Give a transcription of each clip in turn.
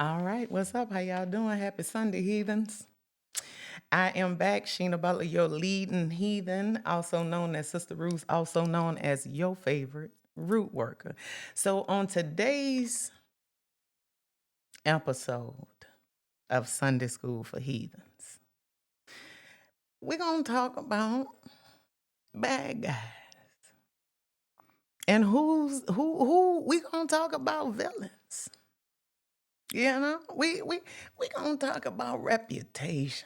All right, what's up? How y'all doing? Happy Sunday, heathens. I am back, Sheena Butler, your leading heathen, also known as Sister Ruth, also known as your favorite root worker. So on today's episode of Sunday School for Heathens, we're gonna talk about bad guys. And who we gonna talk about villains. You know, we gonna talk about reputations.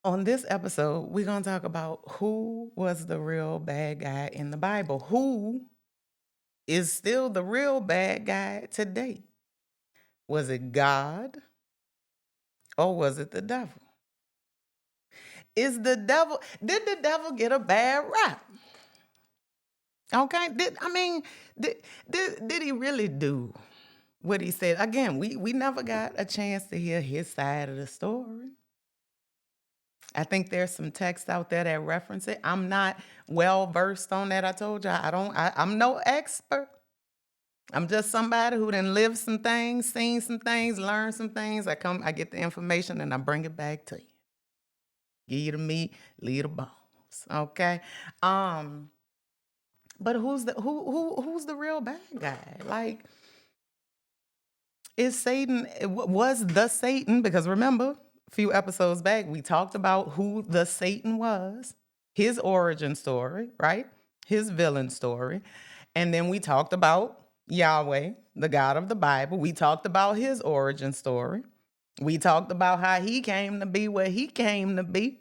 On this episode, we're going to talk about who was the real bad guy in the Bible. Who is still the real bad guy today? Was it God or was it the devil? Did the devil get a bad rap? Okay, did he really do what he said? Again, we never got a chance to hear his side of the story. I think there's some text out there that reference it. I'm not well versed on that. I told you I'm no expert. I'm just somebody who done lived some things, seen some things, learned some things. I get the information and I bring it back to you. Give you the meat, leave the bones. Okay. But who's the real bad guy? Like, is Satan, was the Satan, because remember, a few episodes back, we talked about who the Satan was, his origin story, right? His villain story. And then we talked about Yahweh, the God of the Bible. We talked about his origin story. We talked about how he came to be where he came to be.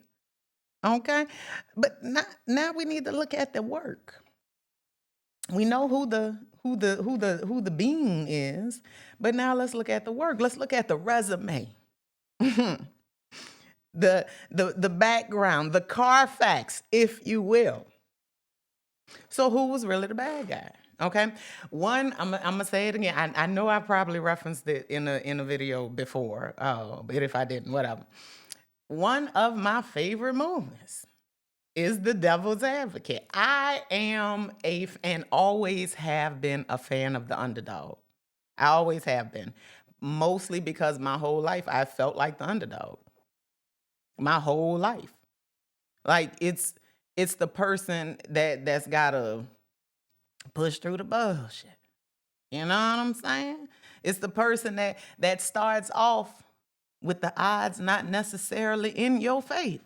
Okay? But now we need to look at the work. We know who the being is, but now let's look at the work. Let's look at the resume. the background, the Carfax, if you will. So who was really the bad guy? Okay, one, I'm gonna say it again. I know I probably referenced it in a video before, but if I didn't, whatever. One of my favorite movies is The Devil's Advocate. I am and always have been a fan of the underdog. I always have been, mostly because my whole life I felt like the underdog. My whole life, like it's the person that's gotta push through the bullshit. You know what I'm saying? It's the person that starts off with the odds not necessarily in your favor.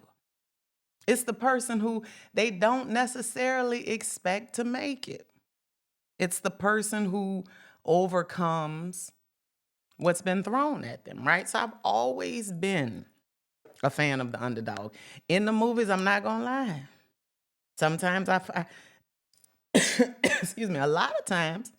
It's the person who they don't necessarily expect to make it. It's the person who overcomes what's been thrown at them, right? So I've always been a fan of the underdog. In the movies, I'm not gonna lie. Sometimes excuse me, a lot of times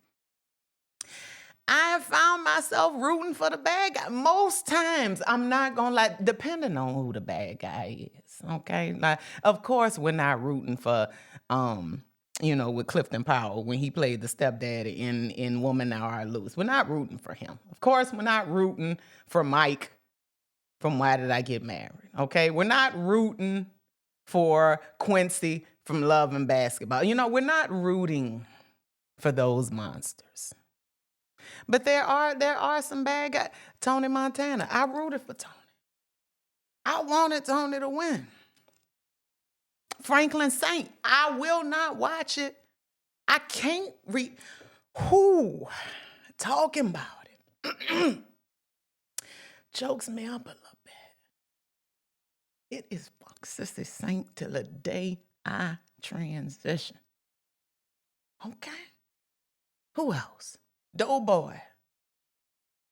I have found myself rooting for the bad guy. Most times, I'm not gonna lie, depending on who the bad guy is. Okay, like of course we're not rooting for, with Clifton Powell when he played the stepdaddy in Woman Thou Art Loose. We're not rooting for him. Of course, we're not rooting for Mike from Why Did I Get Married? Okay, we're not rooting for Quincy from Love and Basketball. We're not rooting for those monsters. But there are some bad guys. Tony Montana. I rooted for Tony. I wanted Tony to win. Franklin Saint. I will not watch it. I can't read. Who talking about it? Chokes me up a little bit. It is fuck Sister Saint till the day I transition. Okay. Who else? Doughboy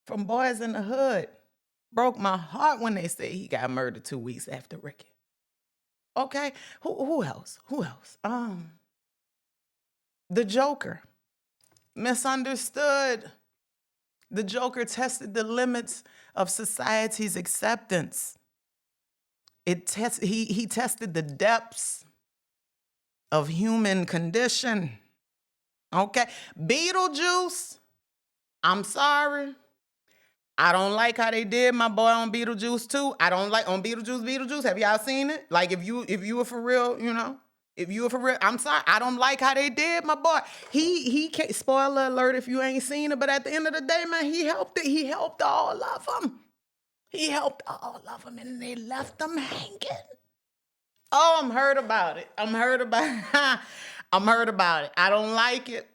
from Boys in the Hood. Broke my heart when they say he got murdered 2 weeks after Ricky. Okay, who else? Who else? The Joker. Misunderstood. The Joker tested the limits of society's acceptance. He tested the depths of human condition. Okay, Beetlejuice. I'm sorry. I don't like how they did my boy on Beetlejuice too. I don't like on Beetlejuice. Have y'all seen it? Like if you were for real, If you were for real, I'm sorry. I don't like how they did my boy. He can't, spoiler alert if you ain't seen it, but at the end of the day, man, he helped it. He helped all of them. He helped all of them, and they left them hanging. Oh, I'm hurt about it. I'm hurt about it. I'm hurt about it. I don't like it.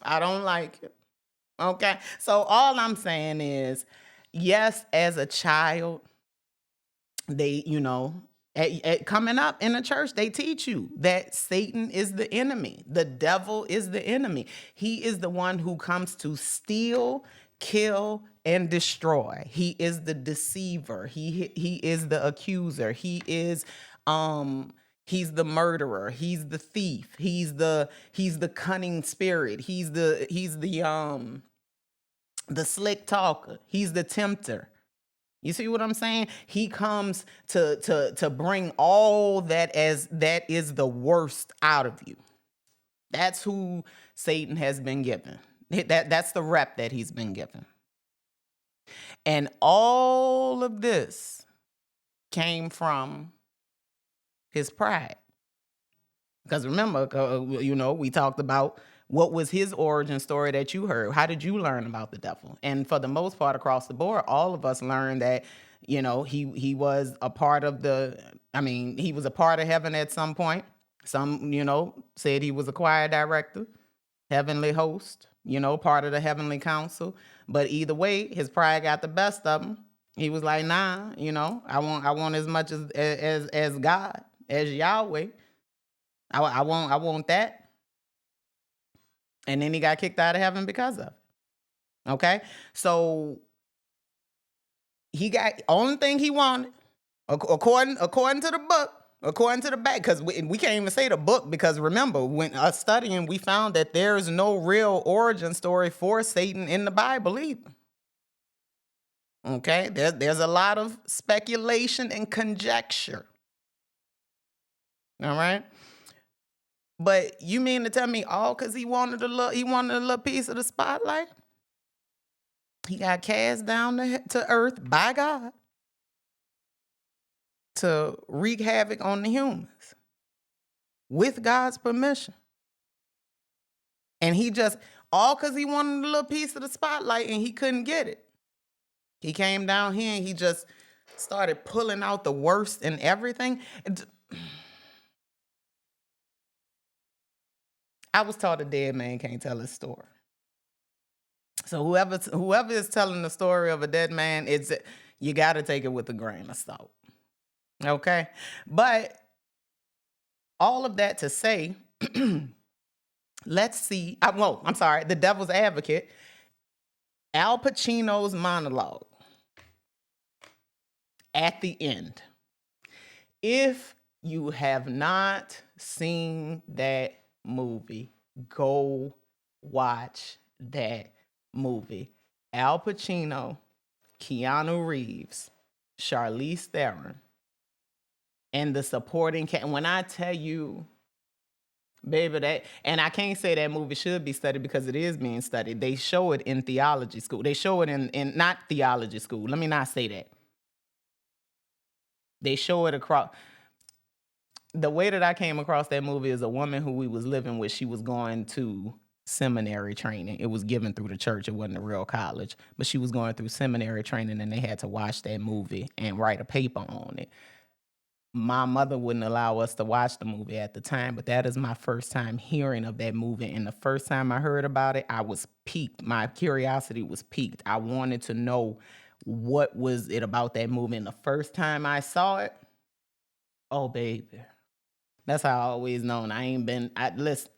I don't like it. Okay. So all I'm saying is, yes, as a child, they, coming up in the church, they teach you that Satan is the enemy. The devil is the enemy. He is the one who comes to steal, kill, and destroy. He is the deceiver. He is the accuser. He's the murderer. He's the thief. He's the cunning spirit. He's the slick talker. He's the tempter. You see what I'm saying? He comes to bring all that is the worst out of you. That's who Satan has been given. That's the rep that he's been given. And all of this came from his pride. Because remember, we talked about what was his origin story that you heard. How did you learn about the devil? And for the most part, across the board, all of us learned that, he was a part of he was a part of heaven at some point. Some, said he was a choir director, heavenly host, part of the heavenly council. But either way, his pride got the best of him. He was like, nah, I want as much as God, as Yahweh. I want that. And then he got kicked out of heaven because of it. Okay? So he got only thing he wanted, according to the book, according to the back, because we can't even say the book, because remember, when us studying, we found that there is no real origin story for Satan in the Bible either. Okay? There's a lot of speculation and conjecture. All right? But you mean to tell me all because he wanted a little piece of the spotlight? He got cast down to earth by God to wreak havoc on the humans with God's permission. And he just, all because he wanted a little piece of the spotlight and he couldn't get it. He came down here and he just started pulling out the worst in everything. I was taught a dead man can't tell his story. So whoever is telling the story of a dead man, you got to take it with a grain of salt. Okay? But all of that to say, let's see. I'm sorry, the devil's advocate, Al Pacino's monologue at the end. If you have not seen that movie, go watch that movie. Al Pacino, Keanu Reeves, Charlize Theron, and the supporting when I tell you, baby, and I can't say that movie should be studied because it is being studied. They show it in theology school. They show it in not theology school. Let me not say that. They show it across. The way that I came across that movie is a woman who we was living with. She was going to seminary training. It was given through the church. It wasn't a real college, but she was going through seminary training and they had to watch that movie and write a paper on it. My mother wouldn't allow us to watch the movie at the time, but that is my first time hearing of that movie. And the first time I heard about it, I was piqued. My curiosity was piqued. I wanted to know what was it about that movie. And the first time I saw it, oh, baby. That's how I always known. Listen,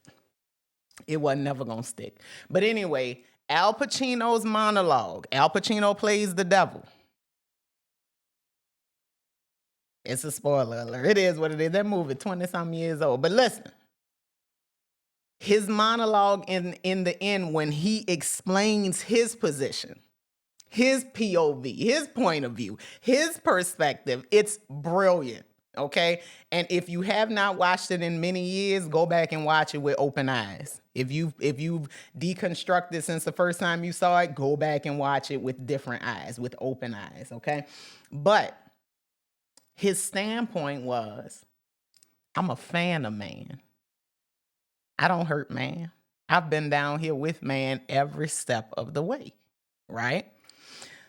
it wasn't never going to stick. But anyway, Al Pacino's monologue. Al Pacino plays the devil. It's a spoiler alert. It is what it is. That movie, 20-something years old. But listen, his monologue in the end, when he explains his position, his POV, his point of view, his perspective, it's brilliant. Okay. And if you have not watched it in many years, go back and watch it with open eyes. If you've deconstructed since the first time you saw it, go back and watch it with different eyes, with open eyes. Okay. But his standpoint was, I'm a fan of man. I don't hurt man. I've been down here with man every step of the way, right?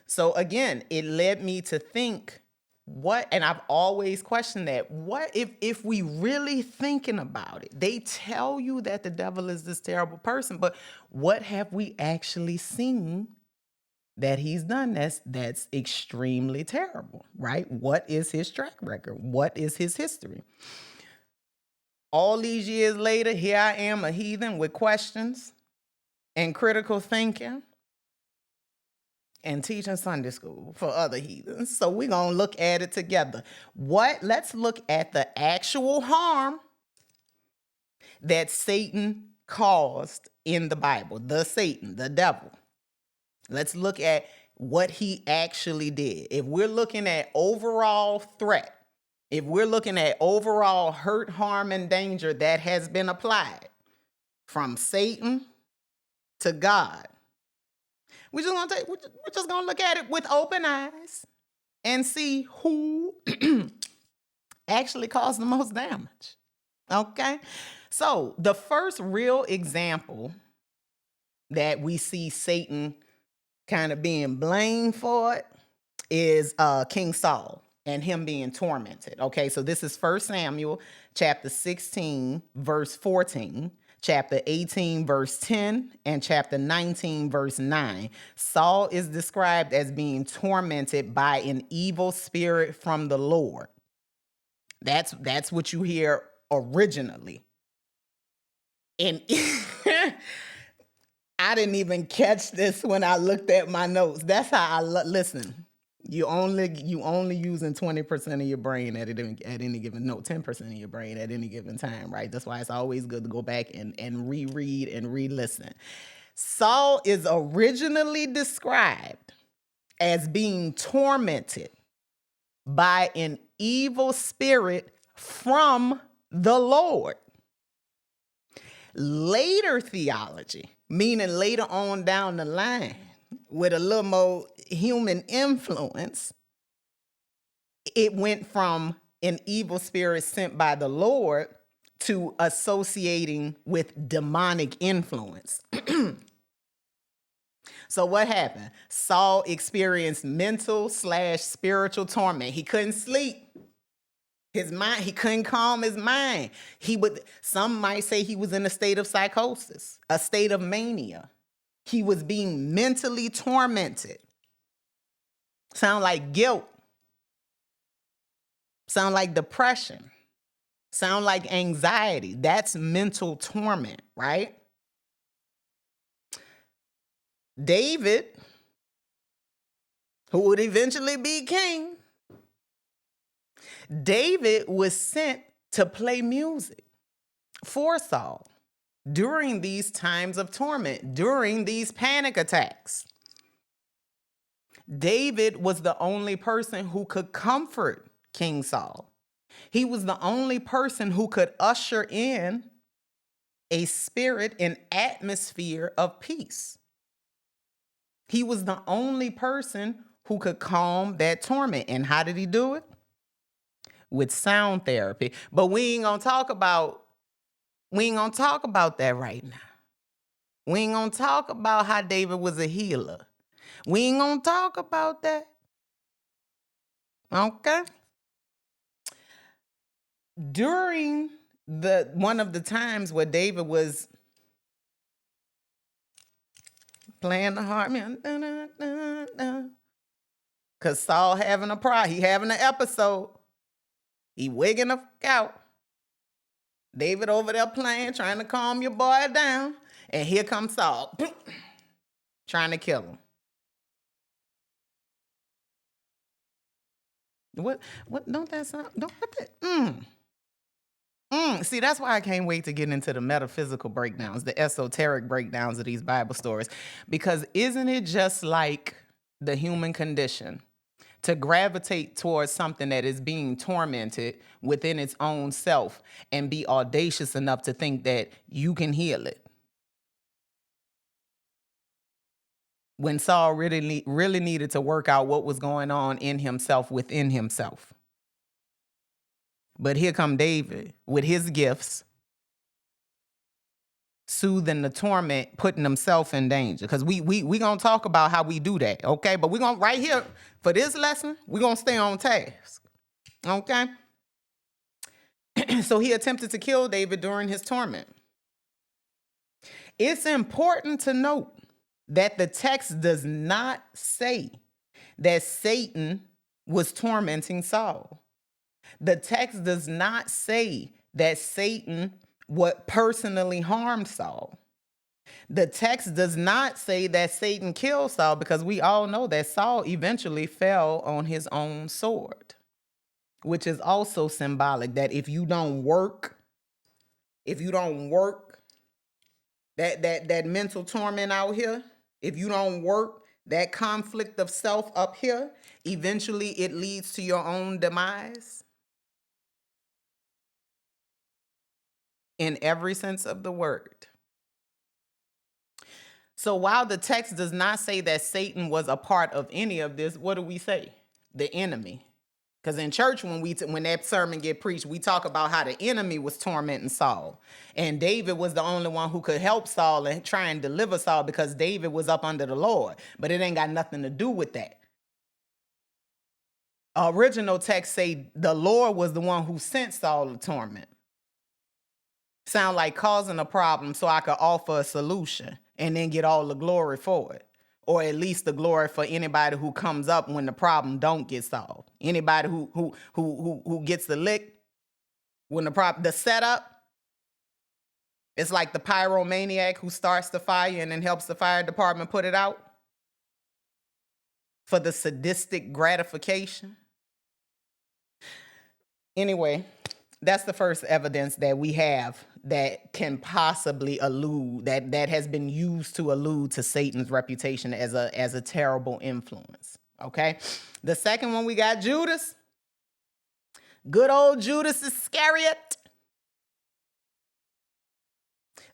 So again, it led me to think what, and I've always questioned that. What if we really thinking about it? They tell you that the devil is this terrible person, but what have we actually seen that he's done that's extremely terrible, right? What is his track record? What is his history? All these years later, here I am, a heathen with questions and critical thinking and teaching Sunday school for other heathens. So we're going to look at it together. Let's look at the actual harm that Satan caused in the Bible. Satan, the devil. Let's look at what he actually did. If we're looking at overall threat, if we're looking at overall hurt, harm, and danger that has been applied from Satan to God, we're just gonna look at it with open eyes and see who actually caused the most damage. Okay? So the first real example that we see Satan kind of being blamed for it is King Saul and him being tormented. Okay, so this is 1 Samuel chapter 16, verse 14, chapter 18, verse 10, and chapter 19, verse 9. Saul is described as being tormented by an evil spirit from the Lord. That's what you hear originally. And I didn't even catch this when I looked at my notes. That's how I listen. You only using 20% of your brain at any given 10% of your brain at any given time, right? That's why it's always good to go back and reread and re-listen. Saul is originally described as being tormented by an evil spirit from the Lord. Later theology, meaning later on down the line, with a little more human influence, it went from an evil spirit sent by the Lord to associating with demonic influence. So what happened? Saul experienced mental/spiritual torment. He couldn't sleep. His mind, he couldn't calm his mind. Some might say he was in a state of psychosis, a state of mania. He was being mentally tormented. Sound like guilt. Sound like depression. Sound like anxiety. That's mental torment, right? David, who would eventually be king, David was sent to play music for Saul during these times of torment, during these panic attacks. David was the only person who could comfort King Saul. He was the only person who could usher in a spirit and atmosphere of peace. He was the only person who could calm that torment. And how did he do it? With sound therapy. But we ain't gonna talk about that right now. We ain't gonna talk about how David was a healer. We ain't gonna talk about that. Okay? During one of the times where David was playing the harp, because Saul having he having an episode. He wigging the fuck out. David over there playing, trying to calm your boy down. And here comes Saul, trying to kill him. What don't that sound, don't that, See, that's why I can't wait to get into the metaphysical breakdowns, the esoteric breakdowns of these Bible stories. Because isn't it just like the human condition to gravitate towards something that is being tormented within its own self and be audacious enough to think that you can heal it? When Saul really needed to work out what was going on in himself, within himself. But here come David with his gifts, soothing the torment, putting himself in danger. Because we gonna talk about how we do that, okay? But we're gonna, right here, for this lesson, we're gonna stay on task. Okay? So he attempted to kill David during his torment. It's important to note that the text does not say that Satan was tormenting Saul. The text does not say that Satan would personally harm Saul. The text does not say that Satan killed Saul, because we all know that Saul eventually fell on his own sword, which is also symbolic that if you don't work that mental torment out here, if you don't work that conflict of self up here, eventually it leads to your own demise. In every sense of the word. So while the text does not say that Satan was a part of any of this, what do we say? The enemy. Because in church, when that sermon get preached, we talk about how the enemy was tormenting Saul. And David was the only one who could help Saul and try and deliver Saul, because David was up under the Lord. But it ain't got nothing to do with that. Original text say the Lord was the one who sent Saul to torment. Sound like causing a problem so I could offer a solution and then get all the glory for it. Or at least the glory for anybody who comes up when the problem don't get solved. Anybody who gets the lick when the setup. It's like the pyromaniac who starts the fire and then helps the fire department put it out for the sadistic gratification. Anyway, that's the first evidence that we have that can possibly allude, that has been used to allude to Satan's reputation as a terrible influence. Okay. The second one, we got Judas. Good old Judas Iscariot.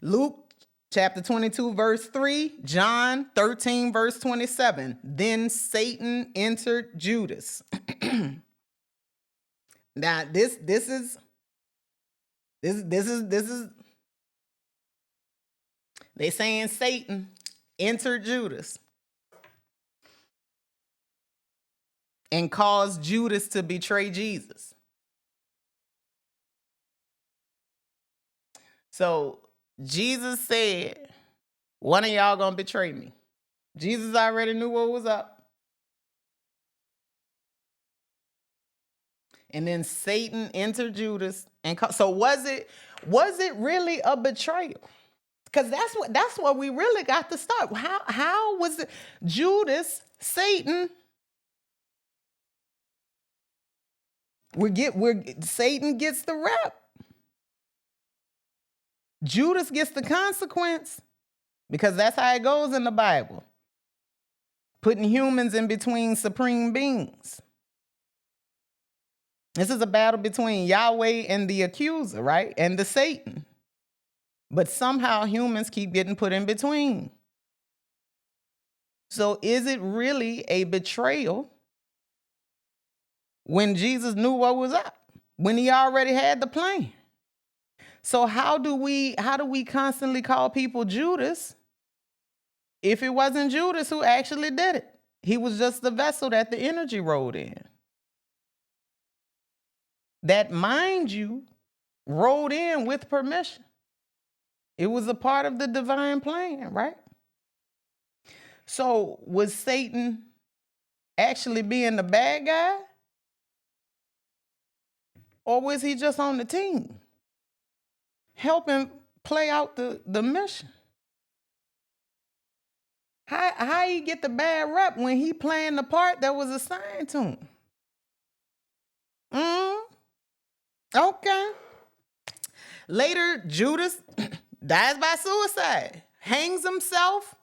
Luke chapter 22, verse 3, John 13, verse 27. Then Satan entered Judas. Now, this is they saying Satan entered Judas and caused Judas to betray Jesus. So Jesus said, one of y'all gonna betray me. Jesus already knew what was up. And then Satan entered Judas, and so was it really a betrayal? Because that's what we really got to start. How was it Judas, Satan? Satan gets the rep. Judas gets the consequence, because that's how it goes in the Bible. Putting humans in between supreme beings. This is a battle between Yahweh and the accuser, right? And the Satan. But somehow humans keep getting put in between. So is it really a betrayal when Jesus knew what was up? When he already had the plan? So how do we constantly call people Judas if it wasn't Judas who actually did it? He was just the vessel that the energy rode in. That, mind you, rode in with permission. It was a part of the divine plan, right? So was Satan actually being the bad guy? Or was he just on the team, helping play out the mission? How he get the bad rep when he playing the part that was assigned to him? Okay. Later, Judas dies by suicide, hangs himself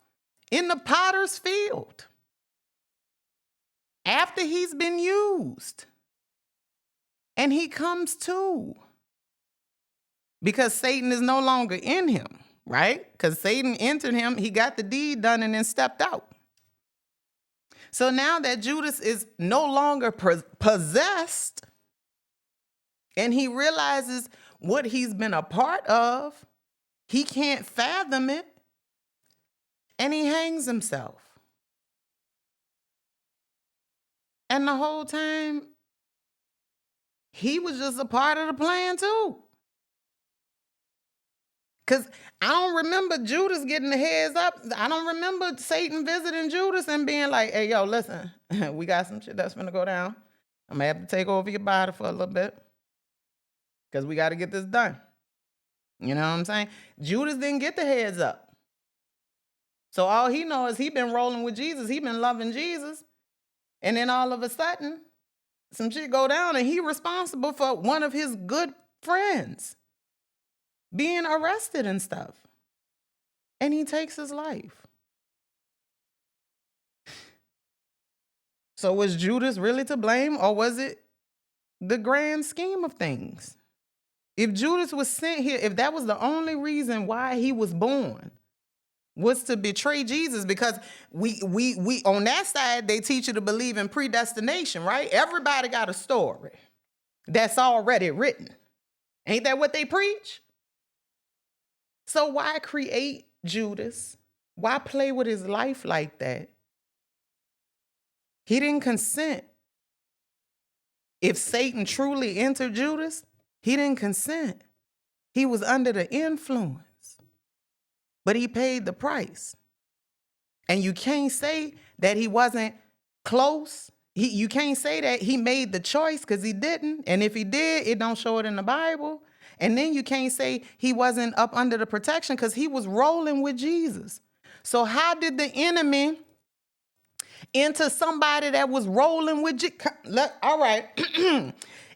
in the potter's field after he's been used. And he comes to, because Satan is no longer in him, right? Because Satan entered him, he got the deed done and then stepped out. So now that Judas is no longer possessed, and he realizes what he's been a part of. He can't fathom it, and he hangs himself. And the whole time, he was just a part of the plan too. Because I don't remember Judas getting the heads up. I don't remember Satan visiting Judas and being like, hey, yo, listen, we got some shit that's gonna go down. I'm gonna have to take over your body for a little bit because we got to get this done. You know what I'm saying? Judas didn't get the heads up. So all he knows is he been rolling with Jesus. He been loving Jesus. And then all of a sudden, some shit go down and he responsible for one of his good friends being arrested and stuff. And he takes his life. So was Judas really to blame, or was it the grand scheme of things? If Judas was sent here, if that was the only reason why he was born, was to betray Jesus, because we on that side, they teach you to believe in predestination, right? Everybody got a story that's already written. Ain't that what they preach? So why create Judas? Why play with his life like that? He didn't consent. If Satan truly entered Judas, he didn't consent. He was under the influence. But he paid the price. And you can't say that he wasn't close. You can't say that he made the choice, because he didn't. And if he did, it don't show it in the Bible. And then you can't say he wasn't up under the protection, because he was rolling with Jesus. So how did the enemy enter somebody that was rolling with Jesus? All right.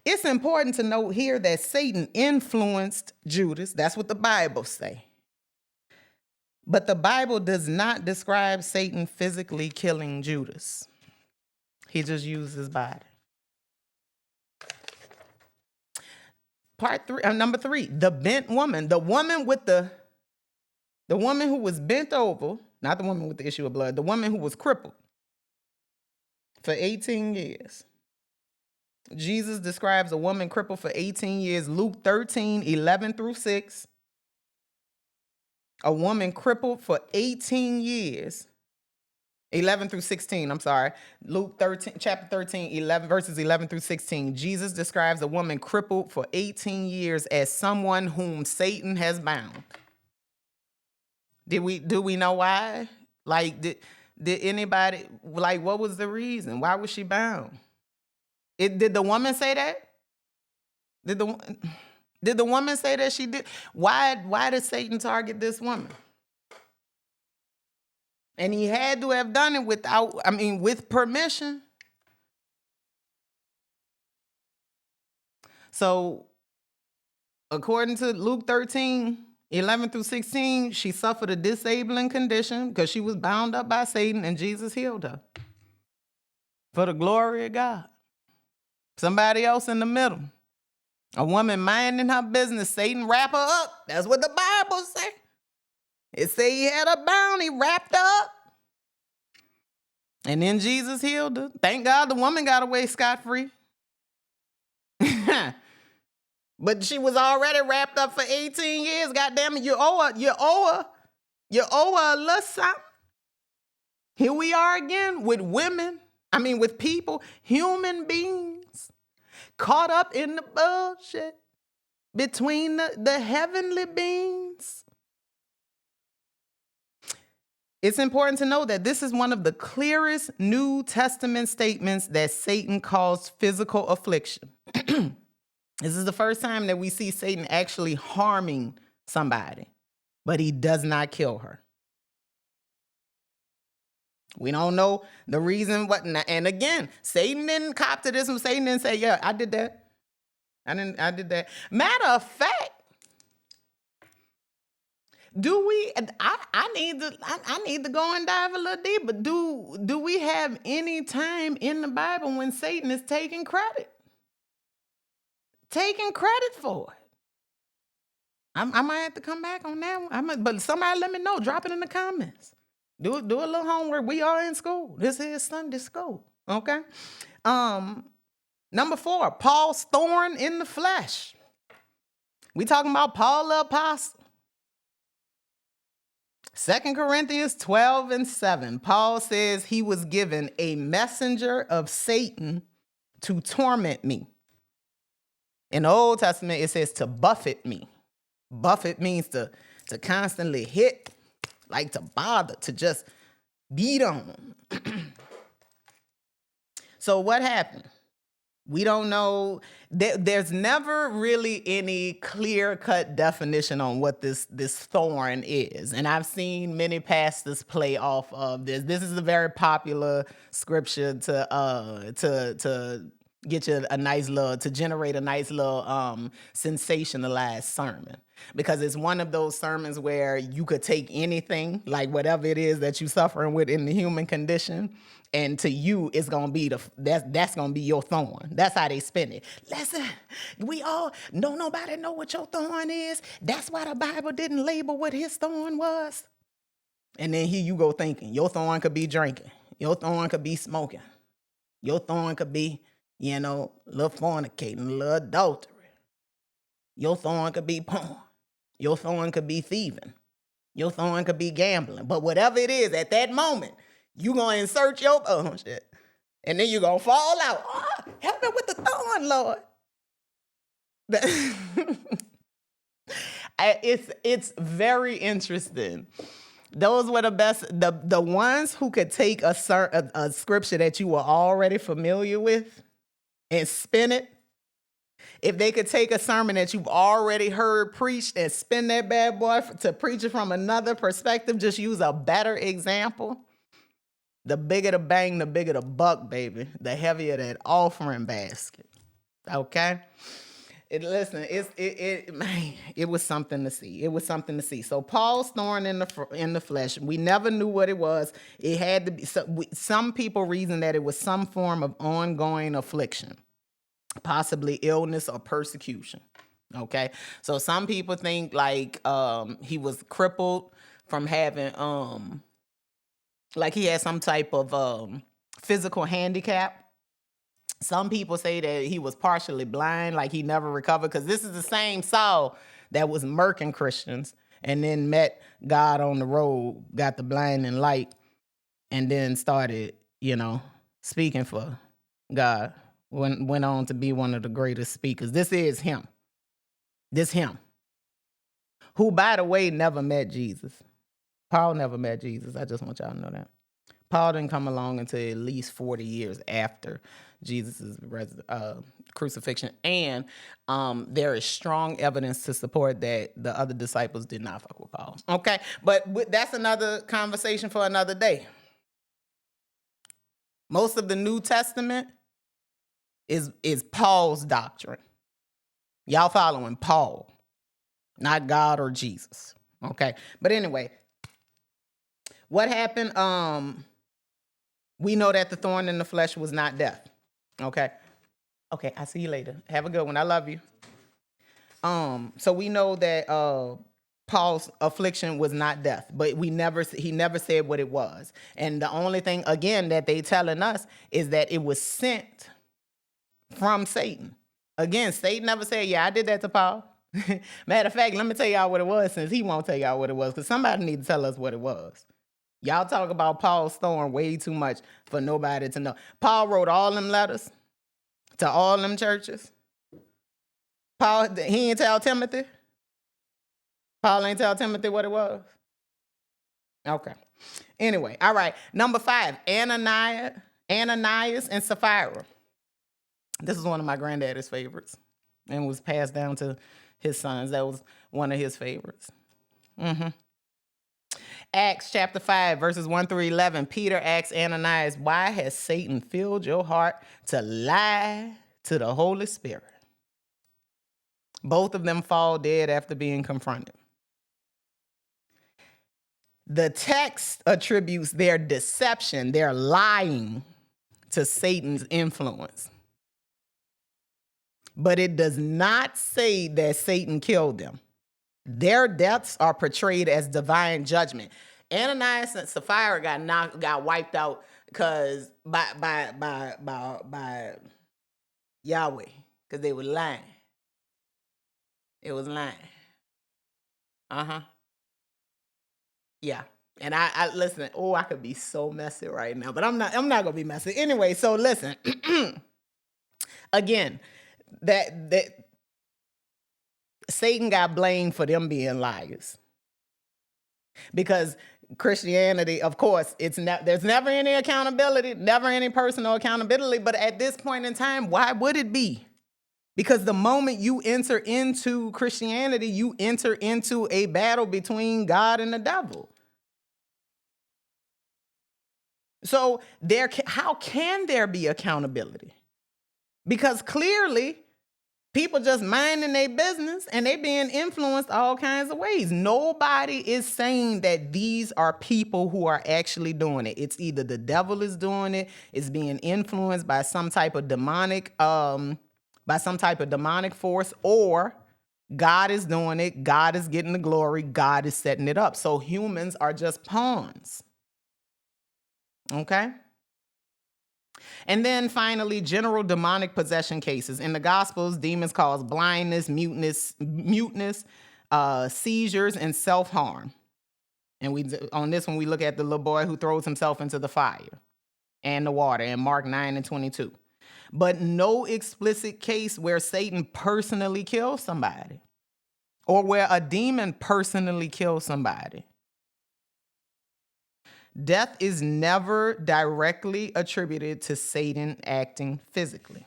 It's important to note here that Satan influenced Judas. That's what the Bible say. But the Bible does not describe Satan physically killing Judas. He just used his body. Number 3, the bent woman. The woman who was bent over, not the woman with the issue of blood, the woman who was crippled for 18 years. Jesus describes a woman crippled for 18 years, Luke 13:11-6. A woman crippled for 18 years, 11-16, I'm sorry. Luke 13, chapter 13, 11, verses 11-16. Jesus describes a woman crippled for 18 years as someone whom Satan has bound. Do we know why? Like, did anybody, like, what was the reason? Why was she bound? Did the woman say that? Did the woman say that she did? Why did Satan target this woman? And he had to have done it with permission. So, according to Luke 13:11-16, she suffered a disabling condition because she was bound up by Satan, and Jesus healed her. For the glory of God. Somebody else in the middle. A woman minding her business, Satan wrap her up. That's what the Bible say. It say he had her bound, he wrapped her up. And then Jesus healed her. Thank God the woman got away scot-free. But she was already wrapped up for 18 years. God damn it, you owe her a little something. Here we are again with with people, human beings, caught up in the bullshit between the heavenly beings. It's important to know that this is one of the clearest New Testament statements that Satan caused physical affliction. This is the first time that we see Satan actually harming somebody, but he does not kill her. We don't know the reason and again, Satan didn't cop to this one. Satan didn't say, yeah, I did that. I did that. Matter of fact, I need to go and dive a little deeper. Do we have any time in the Bible when Satan is taking credit? Taking credit for it. I might have to come back on that one. But somebody let me know. Drop it in the comments. Do a little homework. We are in school. This is Sunday school. Okay? Number 4, Paul's thorn in the flesh. We talking about Paul the apostle. 2 Corinthians 12:7. Paul says he was given a messenger of Satan to torment me. In the Old Testament, it says to buffet me. Buffet means to constantly hit, like to bother, to just beat on. So what happened? We don't know. There's never really any clear-cut definition on what this thorn is. And I've seen many pastors play off of this. This is a very popular scripture to get you a nice little, to generate a nice little sensationalized sermon. Because it's one of those sermons where you could take anything, like whatever it is that you're suffering with in the human condition, and to you, it's gonna be that's gonna be your thorn. That's how they spin it. Listen, we all don't nobody know what your thorn is. That's why the Bible didn't label what his thorn was. And then here you go thinking your thorn could be drinking, your thorn could be smoking, your thorn could be, a little fornicating, a little adultery. Your thorn could be porn. Your thorn could be thieving. Your thorn could be gambling. But whatever it is, at that moment, you going to insert your thorn shit. And then you're going to fall out. Oh, help me with the thorn, Lord. It's very interesting. Those were the best, the ones who could take a scripture that you were already familiar with and spin it. If they could take a sermon that you've already heard preached and spin that bad boy to preach it from another perspective, just use a better example. The bigger the bang, the bigger the buck, baby. The heavier that offering basket. Okay? It was something to see. It was something to see. So Paul's thorn in the flesh, we never knew what it was. It had to be, some people reason that it was some form of ongoing affliction, possibly illness or persecution. Okay? So some people think like he was crippled from having, like he had some type of physical handicap. Some people say that he was partially blind, like he never recovered, because this is the same Saul that was murking Christians and then met God on the road, got the blinding light, and then started, speaking for God. Went on to be one of the greatest speakers. This is him. Who, by the way, never met Jesus. Paul never met Jesus. I just want y'all to know that. Paul didn't come along until at least 40 years after Jesus' crucifixion. And there is strong evidence to support that the other disciples did not fuck with Paul. Okay? But that's another conversation for another day. Most of the New Testament is Paul's doctrine. Y'all following Paul, not God or Jesus. Okay? But anyway, what happened? We know that the thorn in the flesh was not death. Okay, I see you later. Have a good one. I love you. So we know that Paul's affliction was not death, but he never said what it was. And the only thing, again, that they telling us is that it was sent from Satan. Again, Satan never said, yeah, I did that to Paul. Matter of fact, let me tell y'all what it was, since he won't tell y'all what it was, because somebody need to tell us what it was. Y'all talk about Paul's thorn way too much for nobody to know. Paul wrote all them letters to all them churches. Paul, he ain't tell Timothy. Paul ain't tell Timothy what it was. Okay. Anyway, all right. Number 5, Ananias and Sapphira. This is one of my granddaddy's favorites and was passed down to his sons. That was one of his favorites. Acts chapter 5, verses 1 through 11. Peter asks Ananias, why has Satan filled your heart to lie to the Holy Spirit? Both of them fall dead after being confronted. The text attributes their deception, their lying, to Satan's influence. But it does not say that Satan killed them. Their deaths are portrayed as divine judgment. Ananias and Sapphira got wiped out because by Yahweh, because they were lying. It was lying. Uh-huh. Yeah. And I listen, oh, I could be so messy right now, but I'm not gonna be messy. Anyway, so listen. Again, that Satan got blamed for them being liars. Because Christianity, of course, there's never any accountability, never any personal accountability. But at this point in time, why would it be? Because the moment you enter into Christianity, you enter into a battle between God and the devil. So how can there be accountability? Because clearly, people just minding their business and they being influenced all kinds of ways. Nobody is saying that these are people who are actually doing it. It's either the devil is doing it, it's being influenced by some type of demonic force, or God is doing it. God is getting the glory. God is setting it up. So humans are just pawns. Okay? And then finally, general demonic possession cases. In the Gospels, demons cause blindness, muteness, seizures, and self-harm. And on this one, we look at the little boy who throws himself into the fire and the water in Mark 9:22. But no explicit case where Satan personally kills somebody or where a demon personally kills somebody. Death is never directly attributed to Satan acting physically.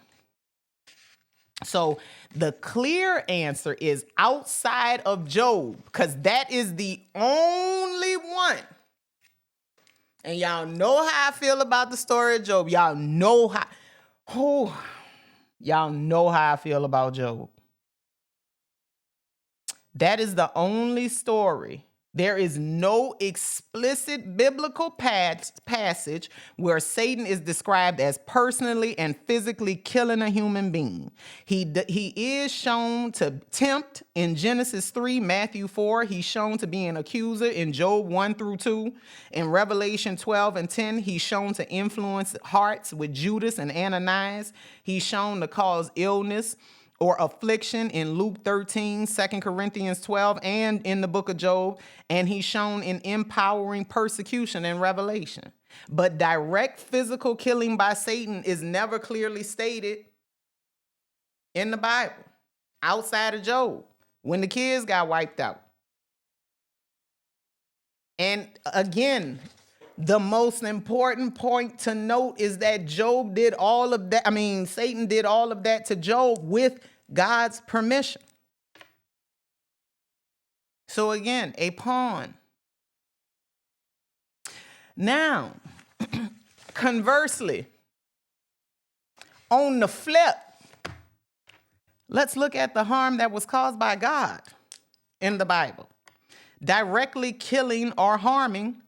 So the clear answer is outside of Job, because that is the only one. And y'all know how I feel about the story of Job. Y'all know how I feel about Job. That is the only story. There is no explicit biblical passage where Satan is described as personally and physically killing a human being. He is shown to tempt in Genesis 3, Matthew 4. He's shown to be an accuser in Job 1-2. In Revelation 12:10, he's shown to influence hearts with Judas and Ananias. He's shown to cause illness or affliction in Luke 13, 2 Corinthians 12, and in the book of Job. And he's shown in empowering persecution in Revelation. But direct physical killing by Satan is never clearly stated in the Bible, outside of Job, when the kids got wiped out. And again, the most important point to note is that Satan did all of that to Job with God's permission. So again, a pawn. Now, conversely, on the flip, let's look at the harm that was caused by God in the Bible. Directly killing or harming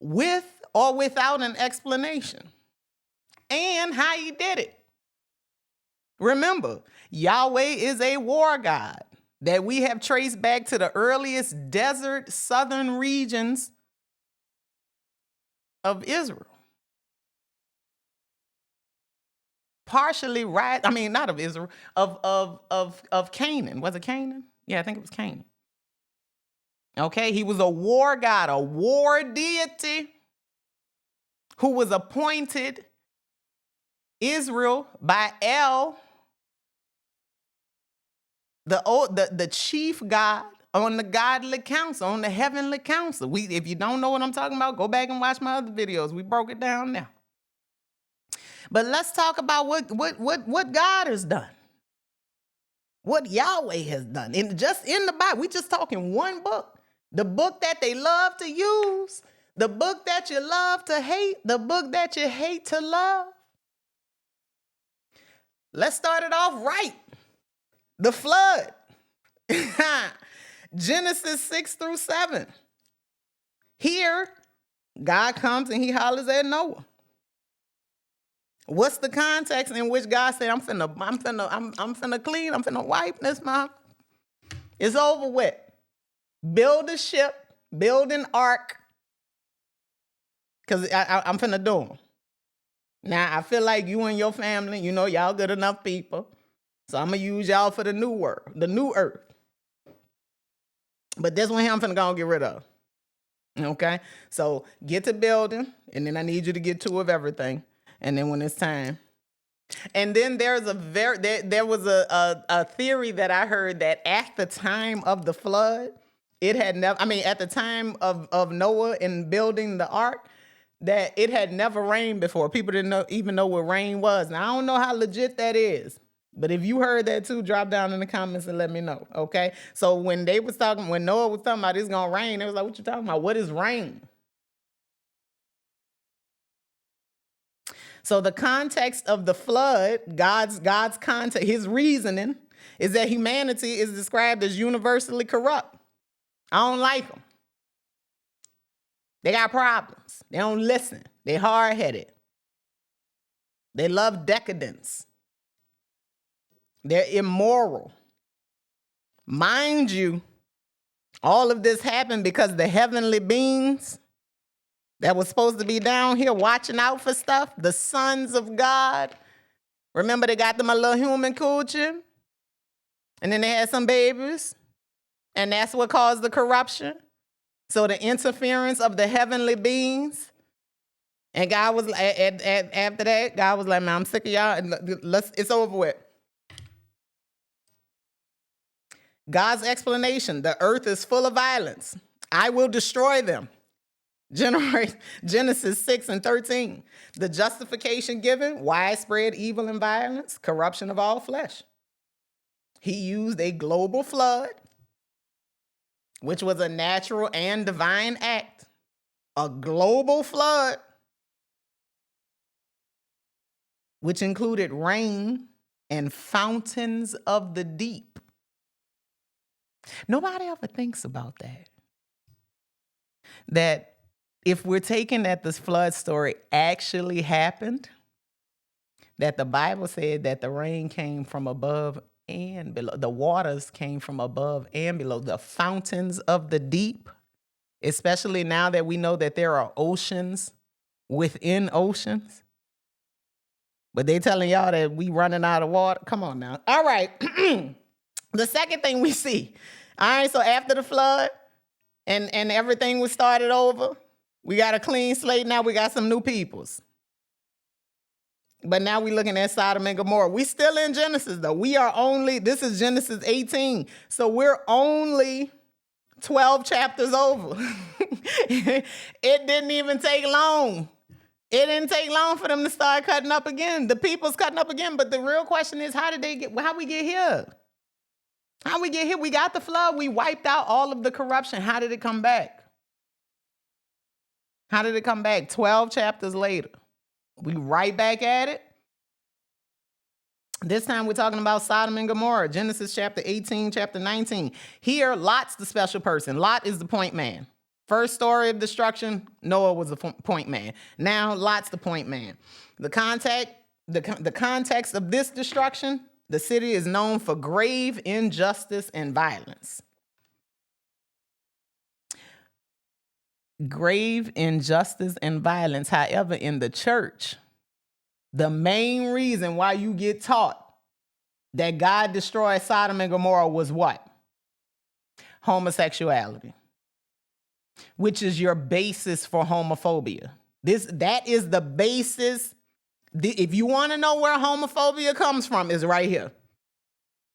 with or without an explanation, and how he did it. Remember, Yahweh is a war god that we have traced back to the earliest desert southern regions of Israel. Partially not of Israel, of Canaan. Was it Canaan? Yeah, I think it was Canaan. Okay, he was a war god, a war deity who was appointed Israel by El, the chief god on the godly council, on the heavenly council. If you don't know what I'm talking about, go back and watch my other videos. We broke it down now. But let's talk about what God has done. What Yahweh has done. And just in the Bible, we just talking one book. The book that they love to use, the book that you love to hate, the book that you hate to love. Let's start it off right. The flood. Genesis 6-7. Here, God comes and he hollers at Noah. What's the context in which God said, I'm finna clean, I'm finna wipe this mouth? It's over with. Build a ship, build an ark, because I'm finna do them. Now, I feel like you and your family, y'all good enough people. So I'm going to use y'all for the new world, the new earth. But this one here I'm finna go and get rid of. Okay? So get to building, and then I need you to get two of everything. And then when it's time. And then there's there was a theory that I heard that at the time of the flood, it had never, at the time of Noah in building the ark, that it had never rained before. People didn't even know what rain was. Now, I don't know how legit that is. But if you heard that too, drop down in the comments and let me know, okay? So when Noah was talking about it's gonna rain, it was like, what you talking about? What is rain? So the context of the flood, God's context, his reasoning, is that humanity is described as universally corrupt. I don't like them. They got problems. They don't listen. They hard-headed. They love decadence. They're immoral. Mind you, all of this happened because the heavenly beings that was supposed to be down here watching out for stuff, the sons of God, remember they got them a little human coochie? And then they had some babies. And that's what caused the corruption. So the interference of the heavenly beings. And God was, after that, God was like, man, I'm sick of y'all. It's over with. God's explanation, the earth is full of violence. I will destroy them. Genesis 6:13. The justification given, widespread evil and violence, corruption of all flesh. He used a global flood, which was a natural and divine act. A global flood, which included rain and fountains of the deep. Nobody ever thinks about that. That if we're taking that this flood story actually happened, that the Bible said that the rain came from above and below. The waters came from above and below. The fountains of the deep, especially now that we know that there are oceans within oceans. But they telling y'all that we running out of water. Come on now. All right. The second thing we see, all right, so after the flood and everything was started over, we got a clean slate. Now we got some new peoples. But now we're looking at Sodom and Gomorrah. We still in Genesis, though. This is Genesis 18. So we're only 12 chapters over. It didn't even take long. It didn't take long for them to start cutting up again. The people's cutting up again. But the real question is, how we get here? How we get here? We got the flood. We wiped out all of the corruption. How did it come back? How did it come back? 12 chapters later. We right back at it. This time we're talking about Sodom and Gomorrah. Genesis chapter 18, chapter 19. Here, Lot's the special person. Lot is the point man. First story of destruction, Noah was the point man. Now, Lot's the point man. The context of this destruction, the city is known for grave injustice and violence. Grave injustice and violence. However, in the church, the main reason why you get taught that God destroyed Sodom and Gomorrah was what? Homosexuality, which is your basis for homophobia. That is the basis. If you want to know where homophobia comes from, is right here.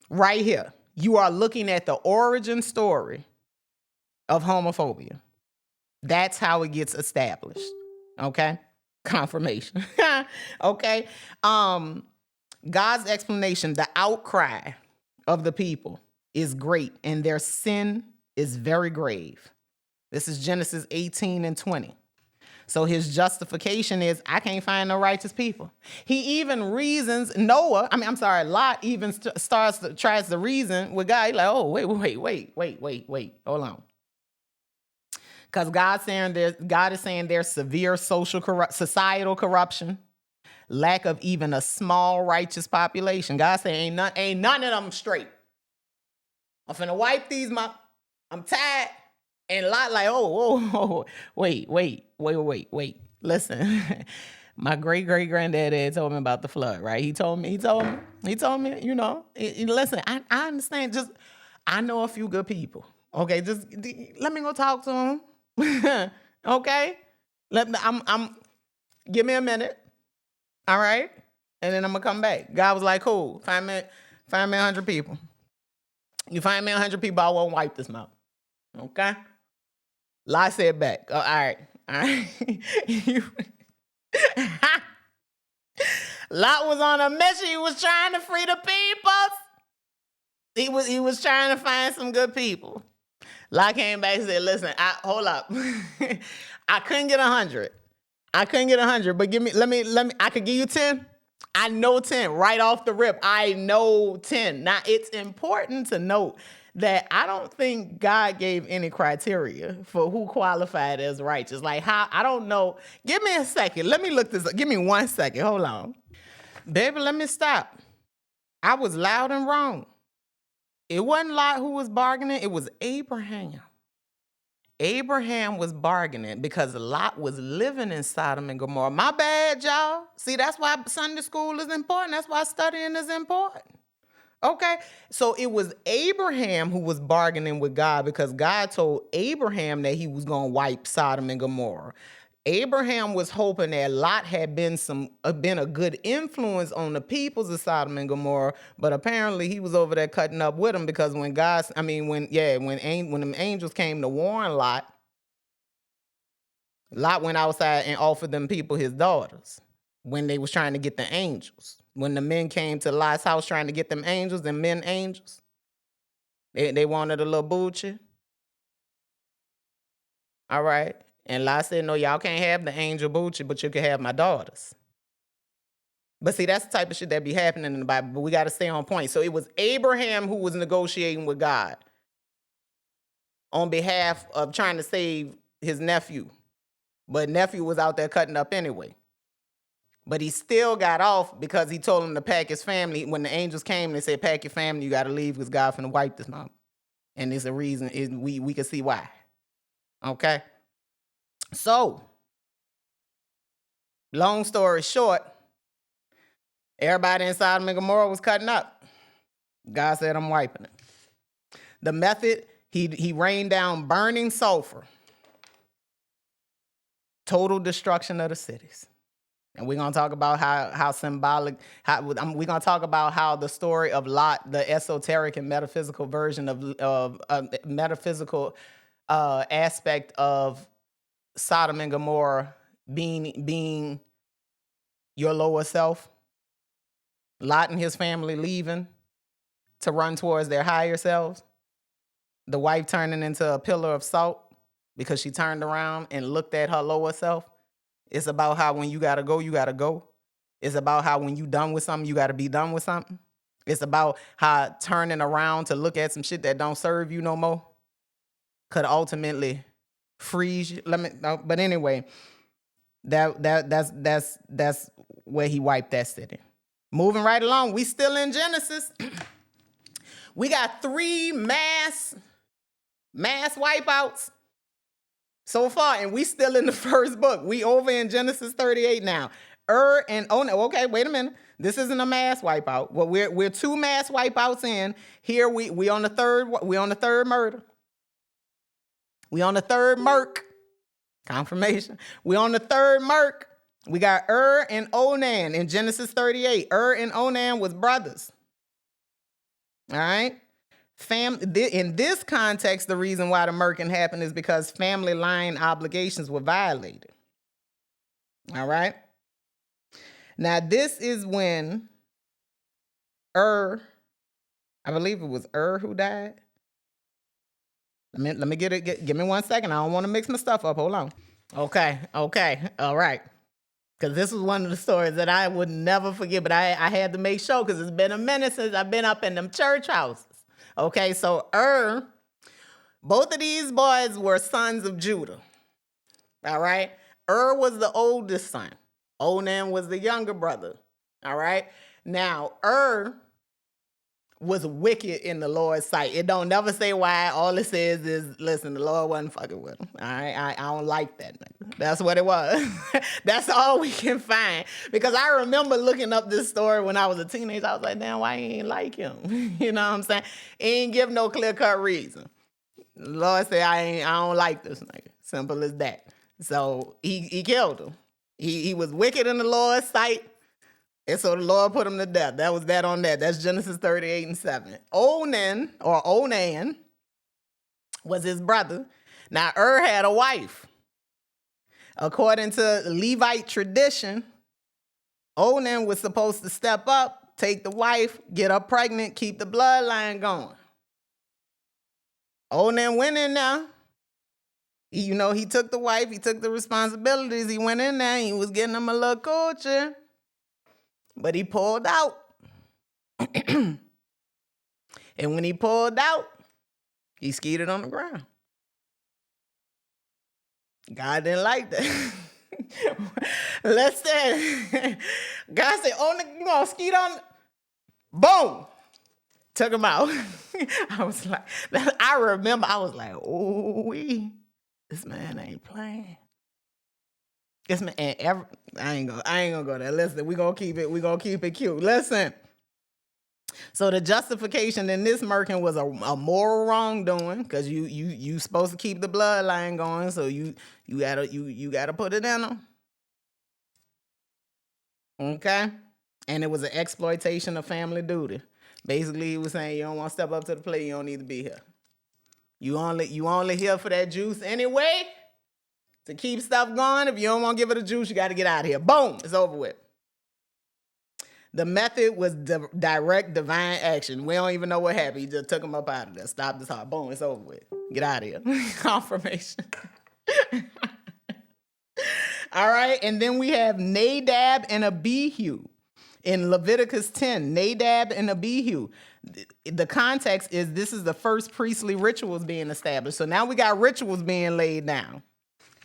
Right here. You are looking at the origin story of homophobia. That's how it gets established. Okay? Confirmation. Okay? God's explanation, the outcry of the people is great, and their sin is very grave. This is Genesis 18 and 20. So his justification is, I can't find no righteous people. He even reasons, Lot even tries to reason with God. He's like, oh, wait, hold on. Because God is saying there's severe societal corruption, lack of even a small righteous population. God saying ain't none of them straight. I'm finna wipe these, I'm tired. And Lot like, wait. Listen, My great granddaddy had told me about the flood, right? He told me, you know, listen, I understand. Just, I know a few good people. Okay, just let me go talk to them. Okay, give me a minute. All right, and then I'm gonna come back. God was like, cool, find me 100 people. You find me 100 people, I won't wipe this mouth. Okay. Lie said back. Oh, all right. Lot was on a mission. He was trying to free the people. He was trying to find some good people. Lot came back and said, listen, hold up. I couldn't get 100. But let me, I could give you 10. I know 10 right off the rip. I know 10. Now, it's important to note that I don't think God gave any criteria for who qualified as righteous. Like, how, I don't know. Give me a second. Let me look this up. Give me 1 second. Hold on. Baby, let me stop. I was loud and wrong. It wasn't Lot who was bargaining. It was Abraham. Abraham was bargaining because Lot was living in Sodom and Gomorrah. My bad, y'all. See, that's why Sunday school is important. That's why studying is important. Okay, so it was Abraham who was bargaining with God because God told Abraham that he was going to wipe Sodom and Gomorrah. Abraham was hoping that Lot had been a good influence on the peoples of Sodom and Gomorrah, but apparently he was over there cutting up with them because when them angels came to warn Lot went outside and offered them people his daughters when they was trying to get the angels. When the men came to Lot's house trying to get them angels, them men angels, they wanted a little boochie. All right. And Lot said, no, y'all can't have the angel boochie, but you can have my daughters. But see, that's the type of shit that be happening in the Bible, but we got to stay on point. So it was Abraham who was negotiating with God on behalf of trying to save his nephew. But nephew was out there cutting up anyway. But he still got off because he told him to pack his family. When the angels came, they said, pack your family, you got to leave because God finna wipe this mouth. And there's a reason, we can see why. Okay? So, long story short, everybody in Sodom and Gomorrah was cutting up. God said, I'm wiping it. The method, he rained down burning sulfur. Total destruction of the cities. And we're going to talk about how symbolic, we're going to talk about how the story of Lot, the esoteric and metaphysical version of metaphysical aspect of Sodom and Gomorrah being your lower self. Lot and his family leaving to run towards their higher selves. The wife turning into a pillar of salt because she turned around and looked at her lower self. It's about how when you gotta go, you gotta go. It's about how when you done with something, you gotta be done with something. It's about how turning around to look at some shit that don't serve you no more could ultimately freeze you. But anyway, that's where he wiped that city. Moving right along, we still in Genesis. We got 3 mass wipeouts so far, and we still in the first book. We over in Genesis 38 now. Okay, wait a minute. This isn't a mass wipeout. Well, we're 2 mass wipeouts in. Here we on the third murder. We on the third murk. Confirmation. We on the third murk. We got and Onan in Genesis 38. And Onan was brothers. All right. In this context, the reason why the murking happened is because family line obligations were violated. All right. Now, this is when I believe it was who died. Let me get it. Give me 1 second. I don't want to mix my stuff up. Hold on. Okay. All right. Because this was one of the stories that I would never forget, but I had to make sure because it's been a minute since I've been up in them church houses. Okay, so both of these boys were sons of Judah. All right? Was the oldest son. Onan was the younger brother. All right? Now, was wicked in the Lord's sight. It don't never say why. All it says is, listen, the Lord wasn't fucking with him. All right? I don't like that. That's what it was. That's all we can find. Because I remember looking up this story when I was a teenager. I was like, damn, why he ain't like him? You know what I'm saying? He ain't give no clear-cut reason. The Lord said, I don't like this nigga. Simple as that. So he killed him. He was wicked in the Lord's sight. And so the Lord put him to death. That was that on that. That's Genesis 38:7. Onan was his brother. Now, had a wife. According to Levite tradition, Onan was supposed to step up, take the wife, get her pregnant, keep the bloodline going. Onan went in there. He took the wife, he took the responsibilities. He went in there, he was getting him a little culture, but he pulled out. And when he pulled out, he skeeted on the ground. God didn't like that. Listen, God said, you gonna skeet on? Boom. Took him out. I was like, I remember, I was like, oh, this man ain't playing. This man, I ain't gonna go there. Listen, we gonna keep it cute. Listen. So the justification in this murking was a moral wrongdoing, because you supposed to keep the bloodline going, so you gotta put it in them. Okay? And it was an exploitation of family duty. Basically, he was saying, you don't want to step up to the plate, you don't need to be here. You only here for that juice anyway, to keep stuff going. If you don't want to give it a juice, you got to get out of here. Boom, it's over with. The method was direct divine action. We don't even know what happened. He just took him up out of there. Stopped his heart. Boom, it's over with. Get out of here. Confirmation. All right, and then we have Nadab and Abihu. In Leviticus 10, Nadab and Abihu. The context is this is the first priestly rituals being established. So now we got rituals being laid down.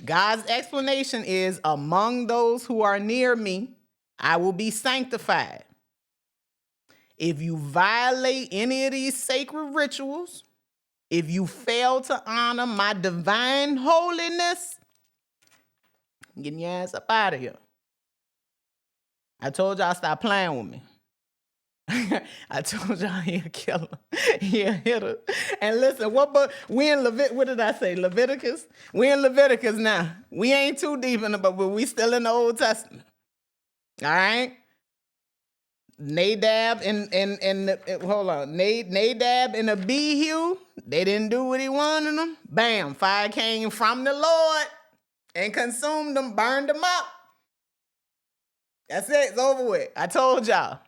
God's explanation is, among those who are near me, I will be sanctified. If you violate any of these sacred rituals, if you fail to honor my divine holiness, I'm getting your ass up out of here. I told y'all stop playing with me. I told y'all he a killer. He a hitter. And listen, we in what did I say? Leviticus? We in Leviticus now. We ain't too deep in it, but we still in the Old Testament. All right? Nadab and Abihu, they didn't do what he wanted them. Bam, fire came from the Lord and consumed them, burned them up. That's it. It's over with. I told y'all.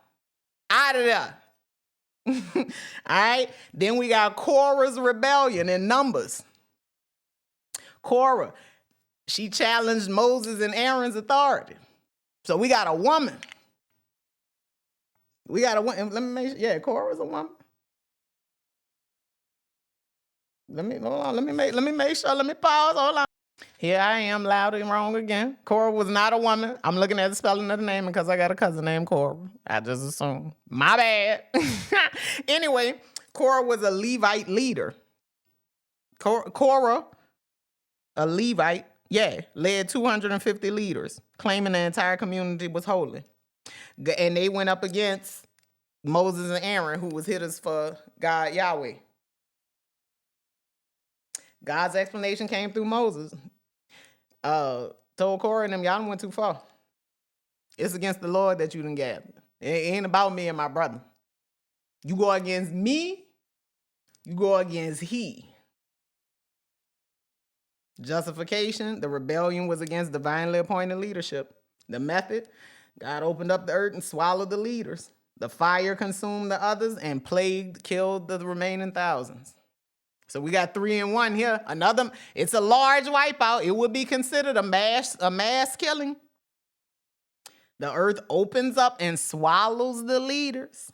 Out of there. All right. Then we got Korah's rebellion in Numbers. Korah, she challenged Moses and Aaron's authority. So we got a woman. Let me make sure. Yeah, Korah's a woman. Let me make sure. Let me pause. Hold on. Here I am, loud and wrong again. Korah was not a woman. I'm looking at the spelling of the name because I got a cousin named Korah. I just assumed. My bad. Anyway, Korah was a Levite leader. Korah, a Levite, led 250 leaders, claiming the entire community was holy. And they went up against Moses and Aaron, who was hitters for God Yahweh. God's explanation came through Moses. Told Korah and them, y'all done went too far. It's against the Lord that you done gathered. It ain't about me and my brother. You go against me, you go against he. Justification, the rebellion was against divinely appointed leadership. The method, God opened up the earth and swallowed the leaders. The fire consumed the others and plague killed the remaining thousands. So we got 3 in 1 here. It's a large wipeout. It would be considered a mass killing. The earth opens up and swallows the leaders.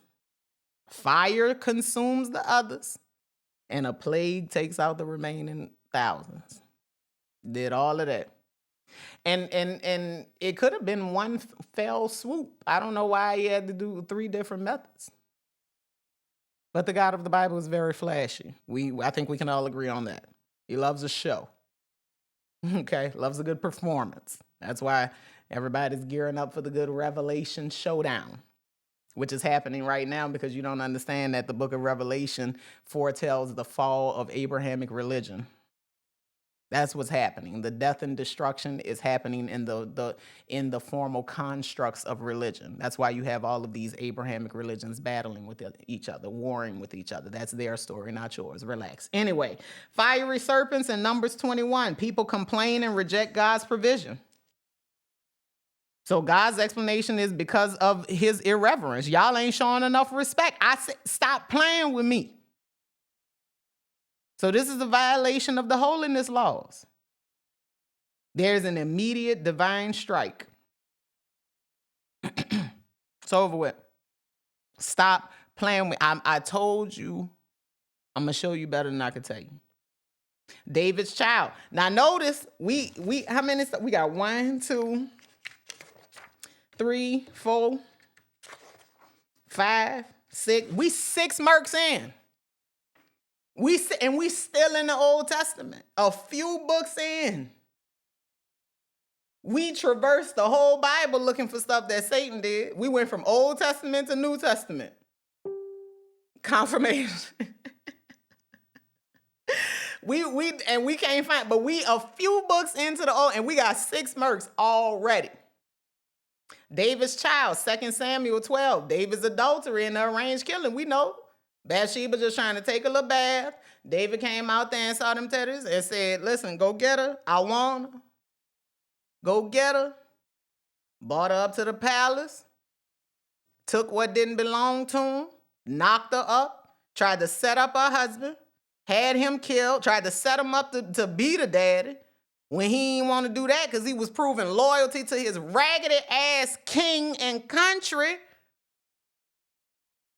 Fire consumes the others. And a plague takes out the remaining thousands. Did all of that. And it could have been one fell swoop. I don't know why he had to do 3 different methods. But the God of the Bible is very flashy. I think we can all agree on that. He loves a show. Okay, loves a good performance. That's why everybody's gearing up for the good Revelation showdown, which is happening right now because you don't understand that the book of Revelation foretells the fall of Abrahamic religion. That's what's happening. The death and destruction is happening in the formal constructs of religion. That's why you have all of these Abrahamic religions battling with each other, warring with each other. That's their story, not yours. Relax. Anyway, fiery serpents in Numbers 21. People complain and reject God's provision. So God's explanation is because of his irreverence. Y'all ain't showing enough respect. I said, stop playing with me. So this is a violation of the holiness laws. There's an immediate divine strike. It's over with. Stop playing with. I told you, I'm gonna show you better than I could tell you. David's child. Now notice we how many? We got 1, 2, 3, 4, 5, 6. We 6 mercs in. We still in the Old Testament. A few books in. We traversed the whole Bible looking for stuff that Satan did. We went from Old Testament to New Testament. Confirmation. we can't find, but we a few books into the Old, and we got 6 mercs already. David's child, 2 Samuel 12. David's adultery and the arranged killing. We know. Bathsheba just trying to take a little bath. David came out there and saw them teddies and said, listen, go get her. I want her. Go get her. Brought her up to the palace. Took what didn't belong to him. Knocked her up. Tried to set up her husband. Had him killed. Tried to set him up to be the daddy. When he didn't want to do that because he was proving loyalty to his raggedy ass king and country.